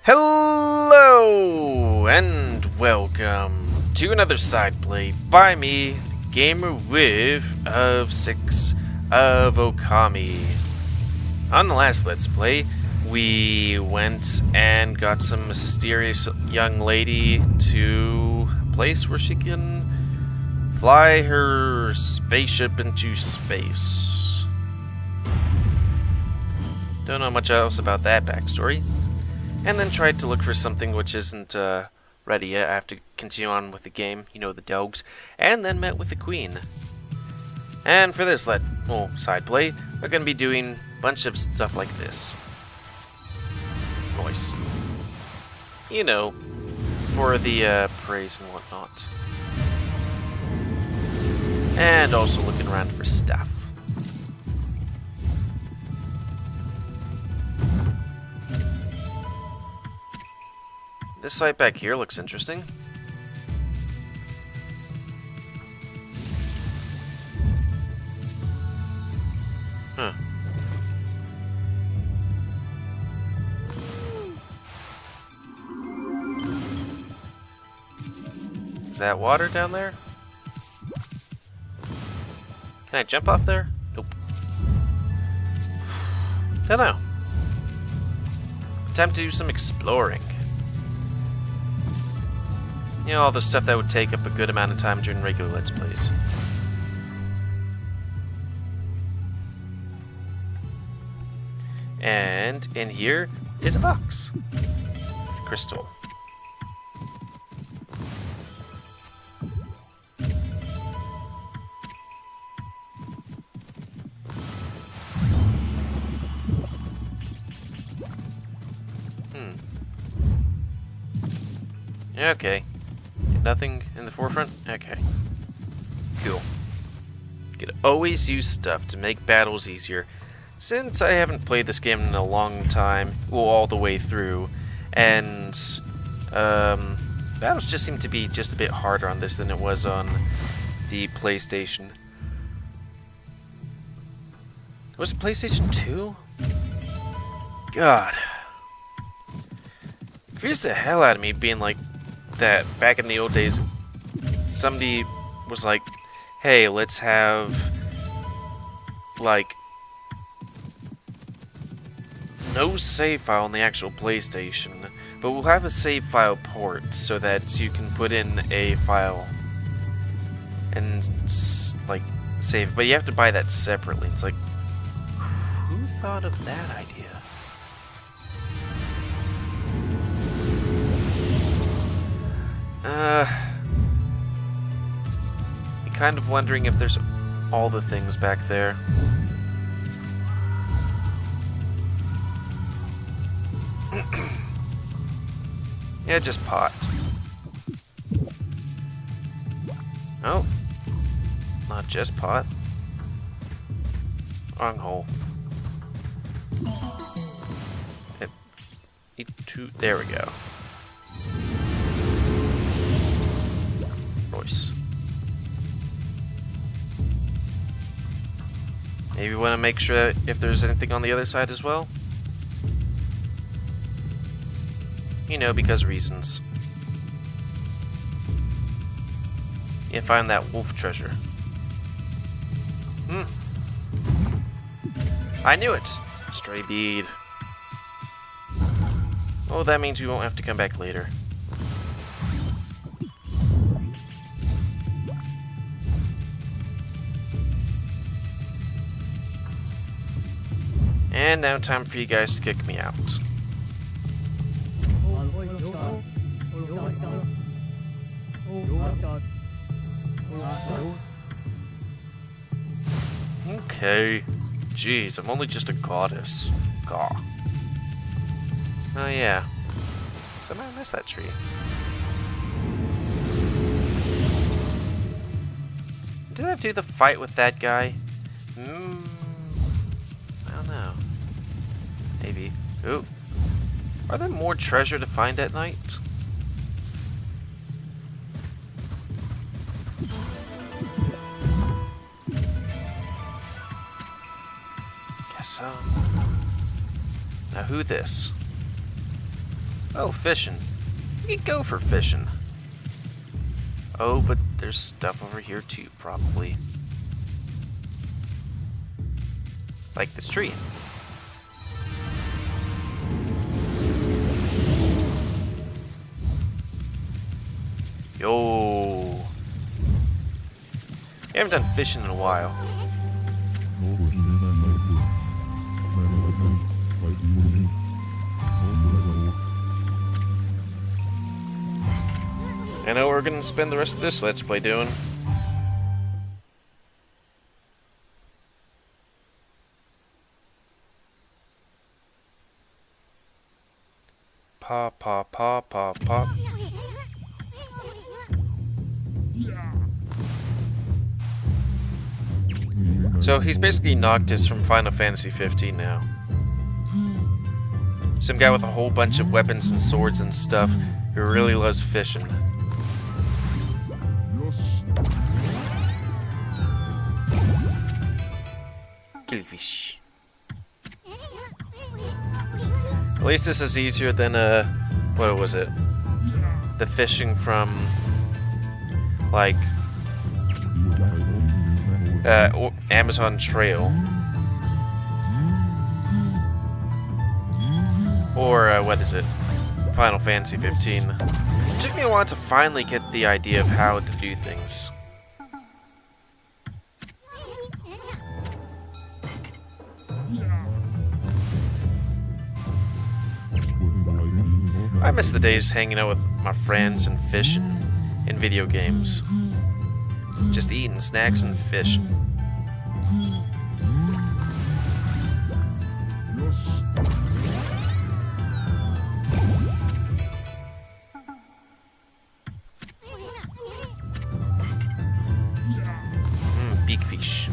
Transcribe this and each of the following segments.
Hello and welcome to another side play by me, GamerWolfSix of Okami. On the last Let's Play, we went and got some mysterious young lady to a place where she can fly her spaceship into space. Don't know much else about that backstory. And then tried to look for something which isn't ready yet. I have to continue on with the game, you know, the dogs. And then met with the queen. And for this side play, we're going to be doing a bunch of stuff like this. Noise. You know, for the praise and whatnot. And also looking around for stuff. This site back here looks interesting. Huh. Is that water down there? Can I jump off there? Nope. Don't know. Time to do some exploring. You know, all the stuff that would take up a good amount of time during regular Let's Plays. And in here is a box with crystal. Okay. Nothing in the forefront? Okay. Cool. Could always use stuff to make battles easier. Since I haven't played this game in a long time, well, all the way through, and battles just seem to be just a bit harder on this than it was on the PlayStation. Was it PlayStation 2? God. It confused the hell out of me being like, that back in the old days, somebody was like, hey, let's have, like, no save file on the actual PlayStation, but we'll have a save file port so that you can put in a file and, like, save, but you have to buy that separately. It's like, who thought of that idea? I'm kind of wondering if there's all the things back there. Yeah, just pot. Oh. Not just pot. Wrong hole. There we go. Voice. Maybe want to make sure if there's anything on the other side as well. You know, because reasons. You find that wolf treasure. I knew it! Stray bead. Oh, that means we won't have to come back later. And now time for you guys to kick me out. Okay. Jeez, I'm only just a goddess. Gah. Oh yeah. Somehow I missed that tree. Did I do the fight with that guy? I don't know. Maybe. Ooh. Are there more treasure to find at night? Guess so. Now who this? Oh, fishing. We could go for fishing. Oh, but there's stuff over here too, probably. Like this tree. Yo. I haven't done fishing in a while. I know what we're gonna spend the rest of this Let's Play doing. Pop, pop, pop, pop, pop. So he's basically Noctis from Final Fantasy 15 now. Some guy with a whole bunch of weapons and swords and stuff who really loves fishing. Killfish. At least this is easier than what was it? The fishing from like Amazon Trail. Or what is it? Final Fantasy 15. It took me a while to finally get the idea of how to do things. I miss the days hanging out with my friends and fishing in video games. Just eating snacks and fishing. Big fish.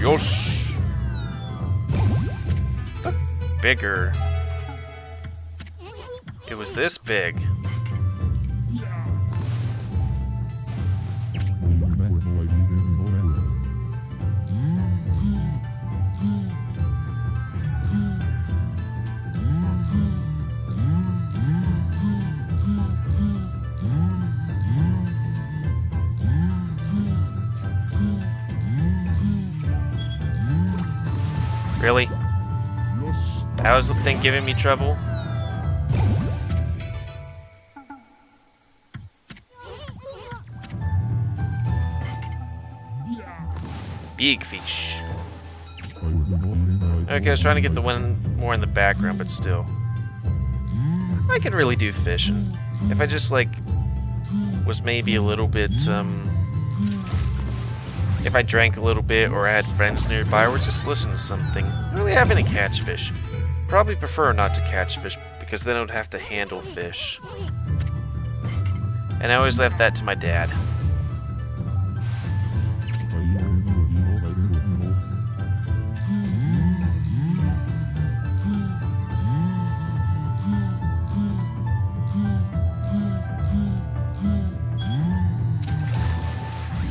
Yosh. Bigger. It was this big. Really? That was the thing giving me trouble? Big fish. Okay, I was trying to get the one more in the background, but still. I could really do fishing. If I just, like, was maybe a little bit, if I drank a little bit or I had friends nearby or just listen to something. I don't really having to catch fish. Probably prefer not to catch fish because then I would have to handle fish. And I always left that to my dad.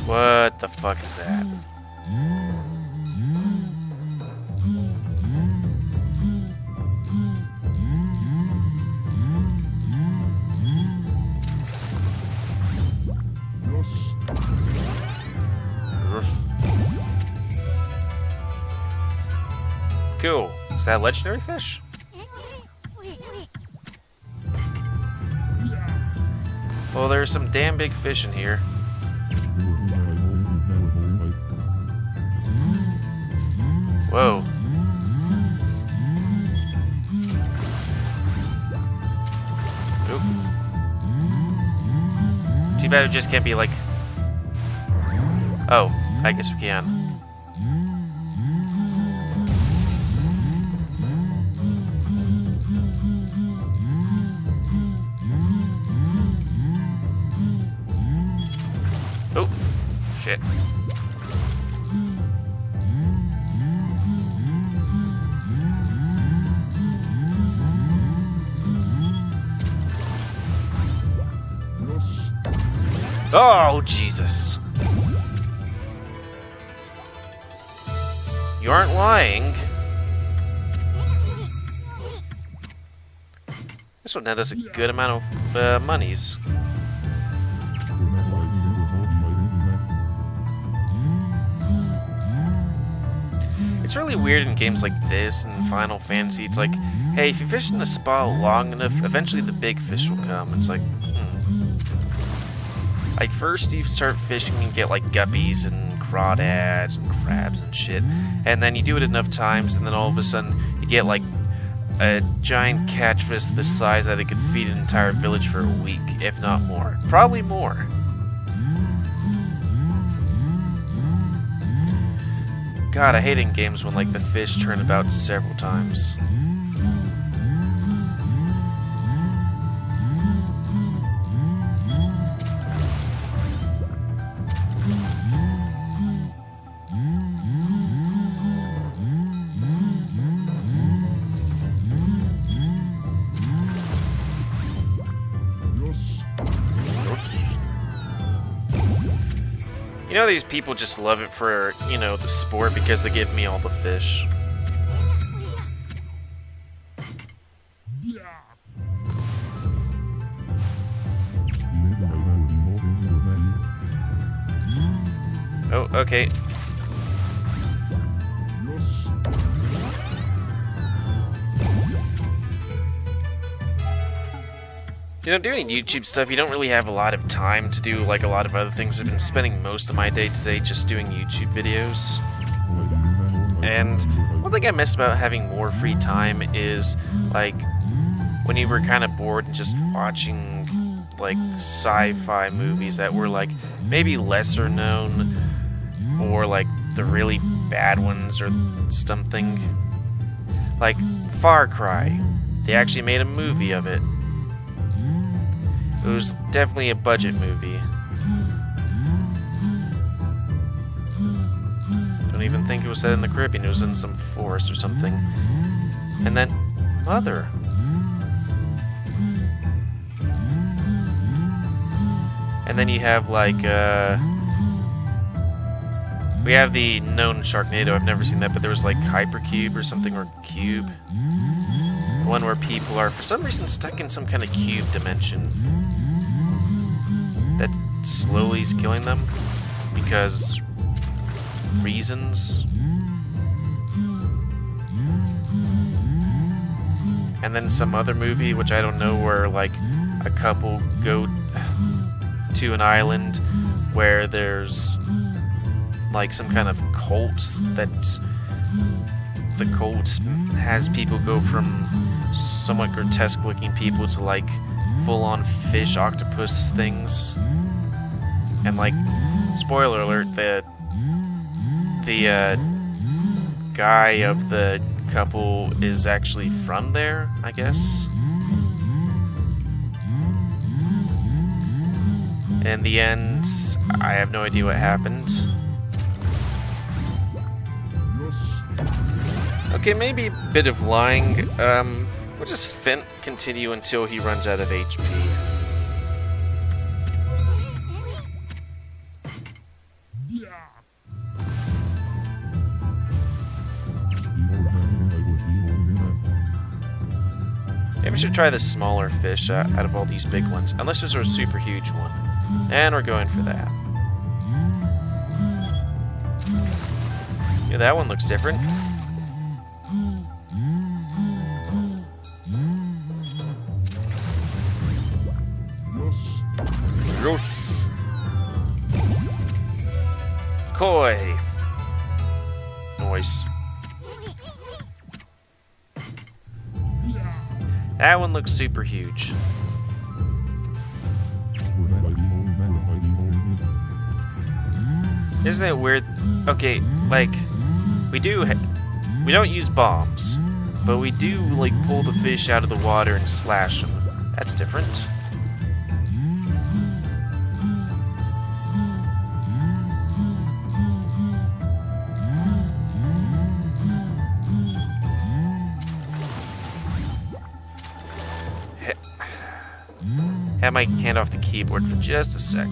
What the fuck is that? Cool. Is that a legendary fish? Well, there's some damn big fish in here. Whoa. Oop. Too bad it just can't be like... Oh, I guess we can. Oh, shit. Oh, Jesus. You aren't lying. This will net us a good amount of monies. It's really weird in games like this and Final Fantasy. It's like, hey, if you fish in a spot long enough, eventually the big fish will come. It's like, Like, first you start fishing and get, like, guppies and crawdads and crabs and shit. And then you do it enough times, and then all of a sudden you get, like, a giant catfish this size that it could feed an entire village for a week, if not more. Probably more. God, I hate in games when, like, the fish turn about several times. You know, these people just love it for, you know, the sport because they give me all the fish. Oh, okay. You know, doing YouTube stuff, you don't really have a lot of time to do, like, a lot of other things. I've been spending most of my day today just doing YouTube videos. And one thing I miss about having more free time is, like, when you were kind of bored and just watching, like, sci-fi movies that were, like, maybe lesser known, or, like, the really bad ones or something. Like, Far Cry. They actually made a movie of it. It was definitely a budget movie. Don't even think it was set in the Caribbean. It was in some forest or something. And then, Mother. And then you have, like, we have the known Sharknado. I've never seen that, but there was, like, Hypercube or something, or Cube. One where people are, for some reason, stuck in some kind of cube dimension that slowly is killing them because reasons. And then some other movie, which I don't know, where, like, a couple go to an island where there's, like, some kind of cult that the cult has people go from somewhat grotesque looking people to, like, full-on fish octopus things. And, like, spoiler alert, the guy of the couple is actually from there, I guess. In the end, I have no idea what happened. Okay, maybe a bit of lying. We'll just continue until he runs out of HP. Maybe we should try the smaller fish out of all these big ones. Unless there's a super huge one. And we're going for that. Yeah, that one looks different. Koi. Noise. That one looks super huge. Isn't it weird? Okay, like, we don't use bombs, but we do, like, pull the fish out of the water and slash them. That's different. Have my hand off the keyboard for just a sec.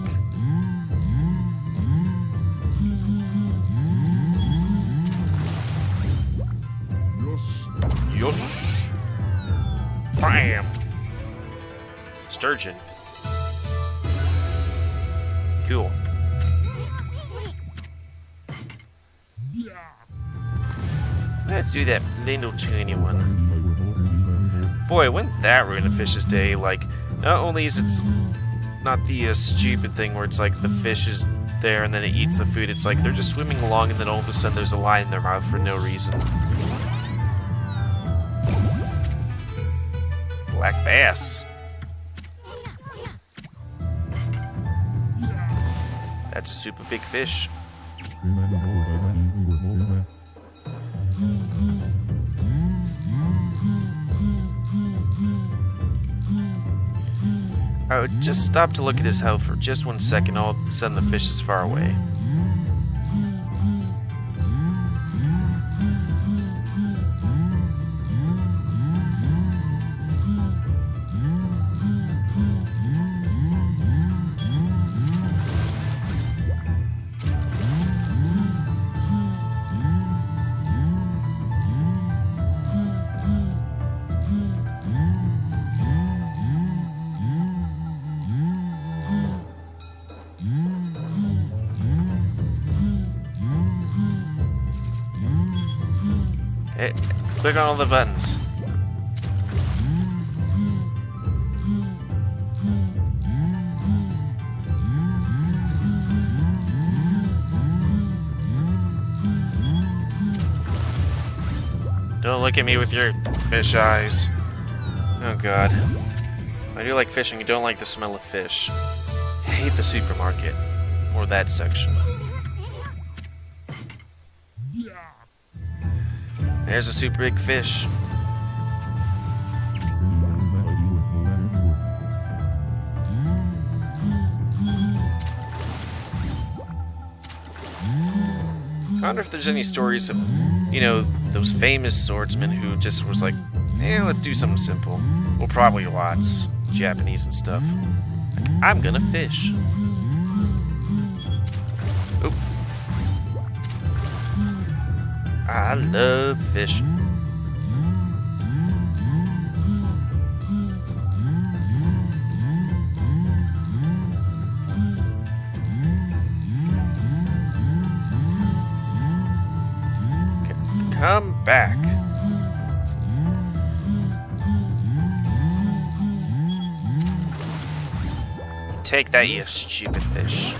Yosh. Bam. Sturgeon. Cool. Let's do that little tiny one. Boy, wouldn't that ruin a fish's day? Like, not only is it not the stupid thing where it's like the fish is there and then it eats the food, it's like they're just swimming along and then all of a sudden there's a line in their mouth for no reason. Black bass. That's a super big fish. I would just stop to look at his health for just 1 second, all of a sudden the fish is far away. Hey, click on all the buttons. Don't look at me with your fish eyes. Oh god. I do like fishing, I don't like the smell of fish. I hate the supermarket. Or that section. There's a super big fish. I wonder if there's any stories of, you know, those famous swordsmen who just was like, let's do something simple. Well, probably lots. Japanese and stuff. Like, I'm gonna fish. Oop. I love fishing. Come back. Take that, you stupid fish.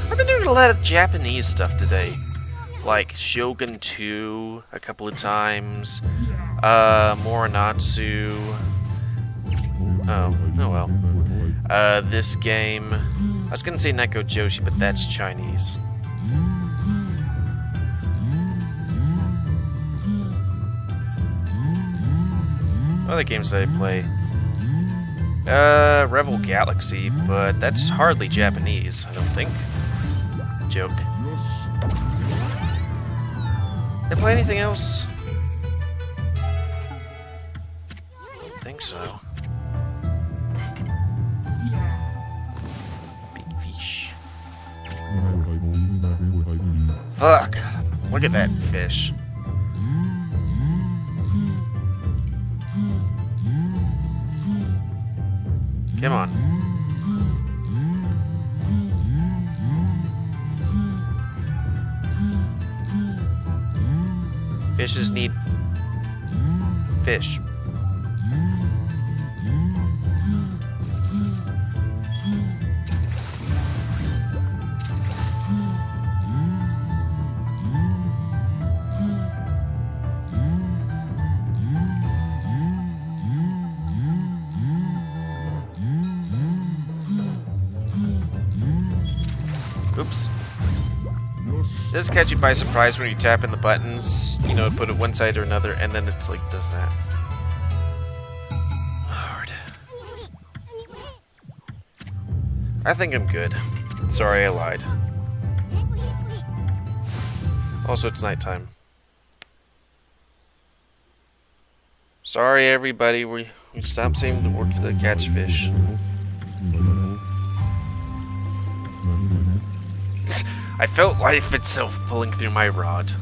I've been doing a lot of Japanese stuff today. Like Shogun 2 a couple of times. Morinatsu. Oh well. This game. I was gonna say Neko Joshi, but that's Chinese. Other games that I play. Rebel Galaxy, but that's hardly Japanese, I don't think. Joke. Did I play anything else? I don't think so. Fuck! Look at that fish. Come on. Fishes need fish. Oops. It does catch you by surprise when you tap in the buttons, you know, put it one side or another, and then it's like, does that. Lord. I think I'm good. Sorry, I lied. Also, it's nighttime. Sorry, everybody, we stopped saying the word for the catch fish. I felt life itself pulling through my rod.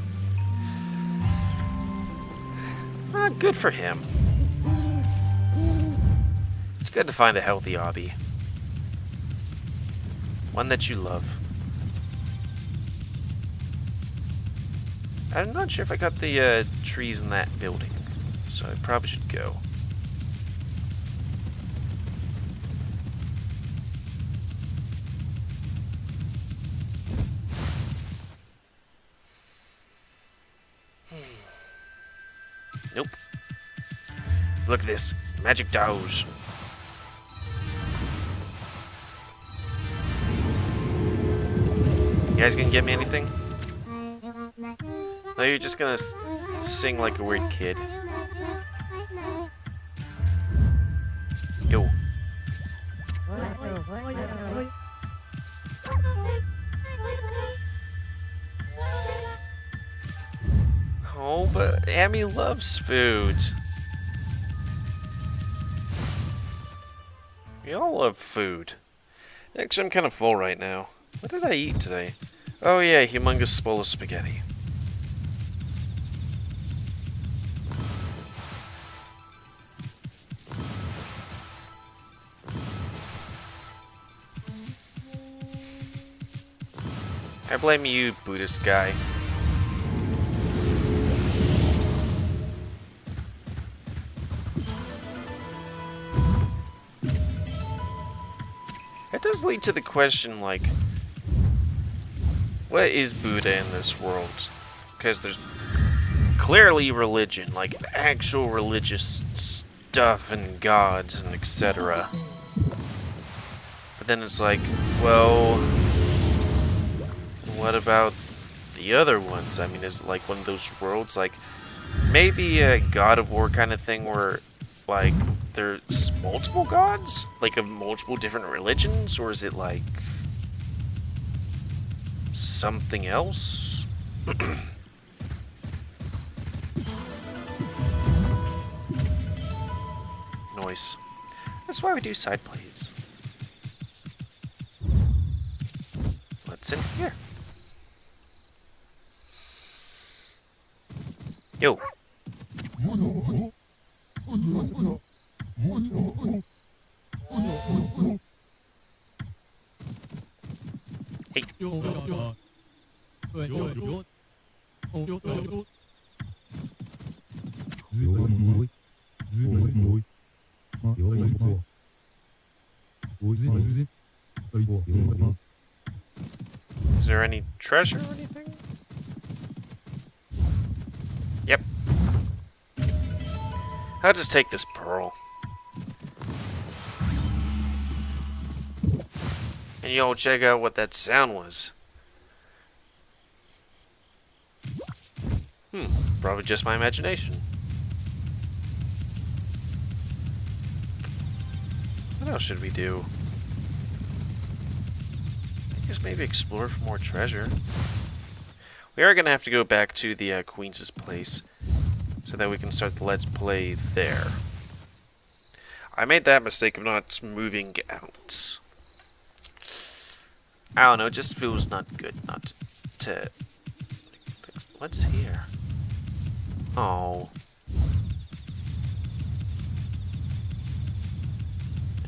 Good for him. It's good to find a healthy hobby. One that you love. I'm not sure if I got the trees in that building, so I probably should go. Nope. Look at this. Magic douse. You guys gonna get me anything? No, you're just gonna sing like a weird kid. Yo. Oh, but Amy loves food. We all love food. Actually, I'm kind of full right now. What did I eat today? Oh yeah, humongous bowl of spaghetti. I blame you, Buddhist guy. It does lead to the question, like, what is Buddha in this world? Because there's clearly religion, like actual religious stuff and gods and etc. But then it's like, well, what about the other ones? I mean, is it like one of those worlds, like maybe a God of War kind of thing where, like, there's multiple gods? Like, of multiple different religions? Or is it, like, something else? Noise. That's why we do side plays. What's in here? Yo. Hey. Is there any treasure or anything? Yep. I'll just take this pearl. And y'all check out what that sound was. Probably just my imagination. What else should we do? I guess maybe explore for more treasure. We are going to have to go back to the Queen's place so that we can start the Let's Play there. I made that mistake of not moving out. I don't know, it just feels not good not to... What's here? Oh.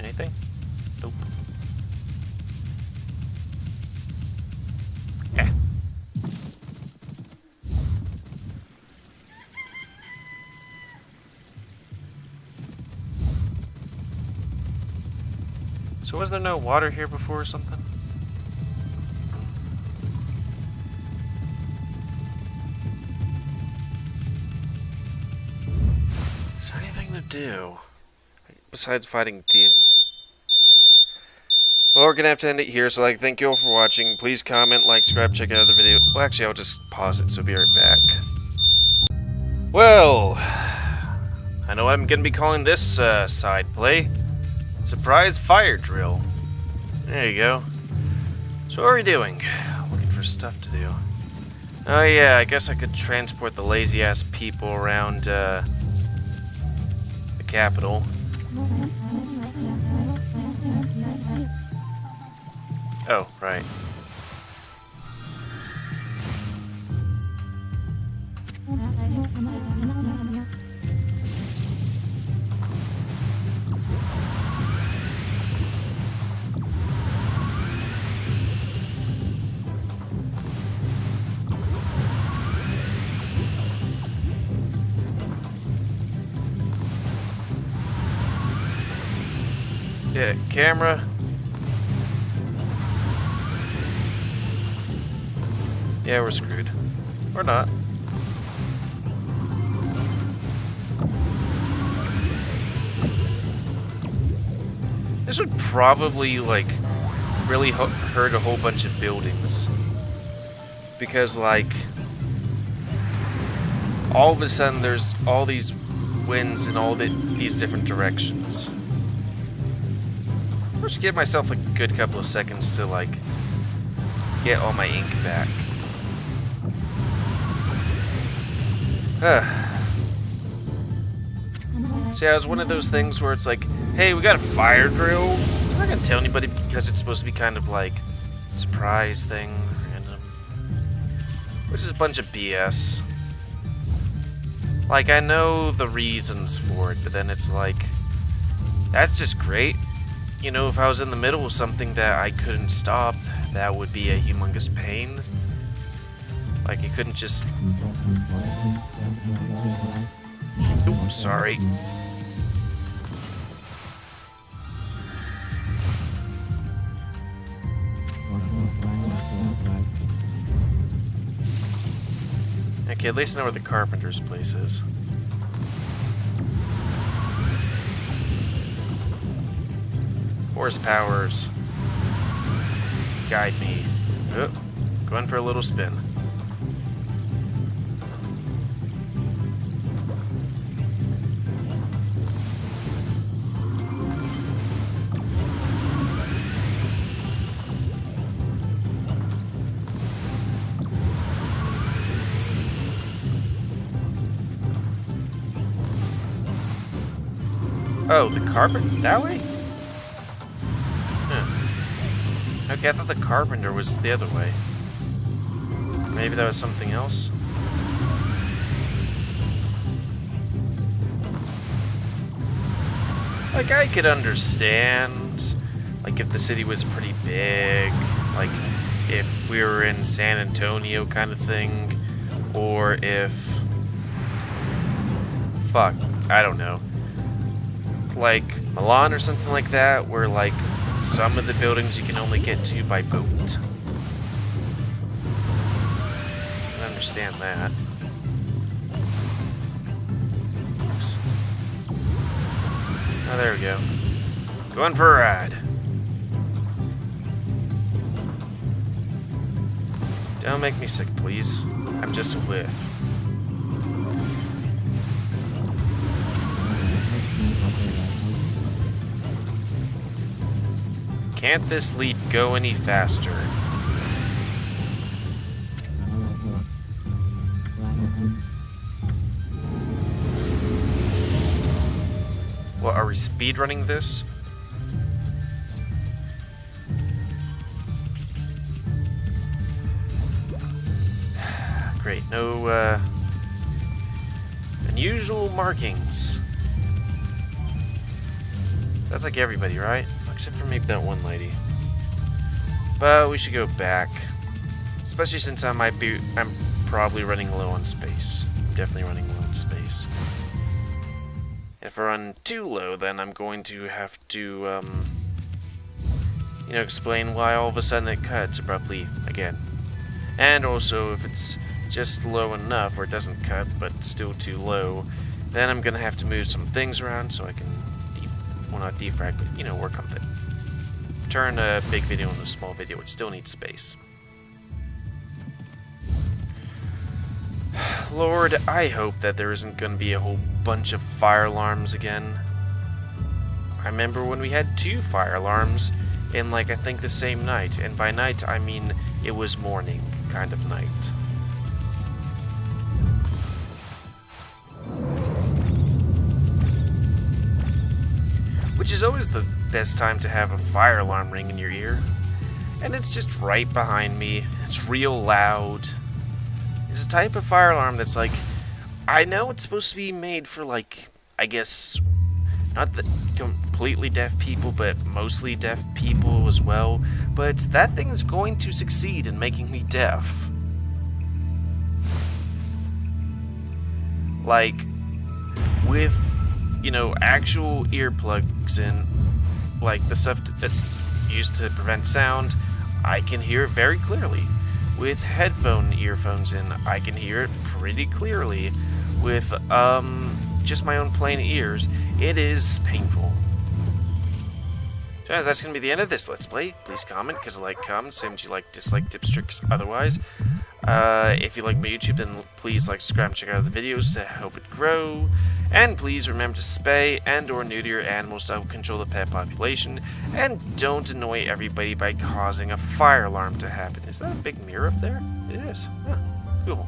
Anything? Nope. Eh. So was there no water here before or something? Is there anything to do besides fighting demons? Well, we're gonna have to end it here, so thank you all for watching. Please comment, like, subscribe, check out other video. Well, actually, I'll just pause it, so be right back. Well, I know I'm gonna be calling this side play Surprise Fire Drill. There you go. So what are we doing? Looking for stuff to do. Oh yeah, I guess I could transport the lazy-ass people around the capital. Oh, right. Yeah, camera. Yeah, we're screwed. Or not. This would probably, like, really hurt a whole bunch of buildings. Because, like, all of a sudden there's all these winds in all these different directions. I'll just give myself a good couple of seconds to, like, get all my ink back. So yeah, it was one of those things where it's like, hey, we got a fire drill. I'm not gonna tell anybody because it's supposed to be kind of like a surprise thing, which is a bunch of BS. Like, I know the reasons for it, but then it's like, that's just great. You know, if I was in the middle of something that I couldn't stop, that would be a humongous pain. Like, you couldn't just... Ooh, sorry. Okay, at least I know where the carpenter's place is. Horsepowers. Guide me. Oh, going for a little spin. Oh, the carpenter? That way? Huh. Okay, I thought the carpenter was the other way. Maybe that was something else? Like, I could understand, like, if the city was pretty big, like, if we were in San Antonio kind of thing, or if... Fuck, I don't know. Like Milan or something like that, where like some of the buildings you can only get to by boat. I can understand that. Oops. Oh, there we go. Going for a ride. Don't make me sick, please. I'm just a whiff. Can't this leaf go any faster? What, are we speedrunning this? Great, no unusual markings. That's like everybody, right? Except for maybe that one lady. But we should go back. Especially since I'm probably running low on space. I'm definitely running low on space. If I run too low, then I'm going to have to, you know, explain why all of a sudden it cuts abruptly again. And also, if it's just low enough, or it doesn't cut, but still too low, then I'm gonna have to move some things around so I can, well, not defrag, but, you know, work on it. Turn a big video into a small video, which still needs space. Lord, I hope that there isn't going to be a whole bunch of fire alarms again. I remember when we had 2 fire alarms in, like, I think the same night. And by night, I mean it was morning kind of night. Which is always the best time to have a fire alarm ring in your ear. And it's just right behind me. It's real loud. It's a type of fire alarm that's like I know it's supposed to be made for, like, I guess, not the completely deaf people, but mostly deaf people as well. But that thing is going to succeed in making me deaf. Like, with, you know, actual earplugs in, like the stuff that's used to prevent sound, I can hear it very clearly. With earphones in, I can hear it pretty clearly. With, just my own plain ears, it is painful. So that's going to be the end of this Let's Play. Please comment, because I like comments, same as you like, dislike, tips, tricks, otherwise. If you like my YouTube, then please like, subscribe, and check out the videos to help it grow. And please remember to spay and or neuter your animals to help control the pet population. And don't annoy everybody by causing a fire alarm to happen. Is that a big mirror up there? It is. Huh, cool.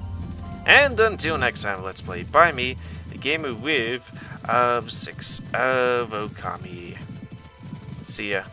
And until next time, Let's Play by me, the GamerWolfSix of Okami. See ya.